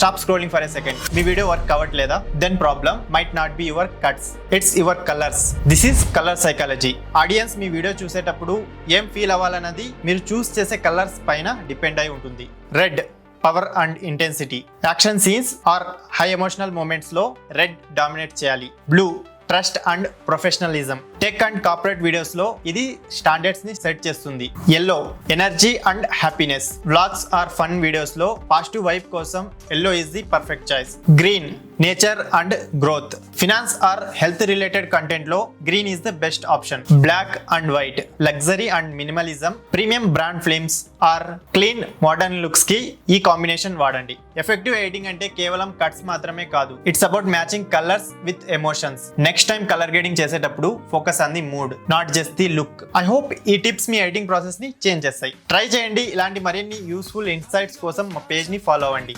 Stop scrolling for a second. మీ video work అవ్వట్లేదా? Then problem might not be your cuts, it's your colours. This is colour psychology. Audience మీ video చూసేటప్పుడు ఏం feel అవ్వాలన్నది మీరు చూస్ చేసే colours పైన depend అయి ఉంటుంది. Red, power and intensity. Action scenes or high emotional moments లో రెడ్ డామినేట్ చేయాలి. Blue, trust and professionalism. Tech and corporate videos లో ఇది స్టాండర్డ్స్ ని సెట్ చేస్తుంది. Yellow, energy and happiness. Vlogs or fun videos లో positive vibe కోసం yellow is the perfect choice. Green, nature and growth. Finance or health related content లో green is the best option. Black and white, luxury and minimalism. Premium brand films are clean modern looks కి ఈ combination వాడండి. Effective editing అంటే కేవలం cuts మాత్రమే కాదు, it's about matching colours with emotions. Next time colour grading చేసేటప్పుడు focus on the mood, not just the look. I hope ఈ tips మీ ఎడిటింగ్ ప్రాసెస్ ని చేంజ్ చేస్తాయి. ట్రై చేయండి. ఇలాంటి మరిన్ని యూస్ఫుల్ ఇన్సైట్స్ కోసం మా పేజ్ ని ఫాలో అవ్వండి.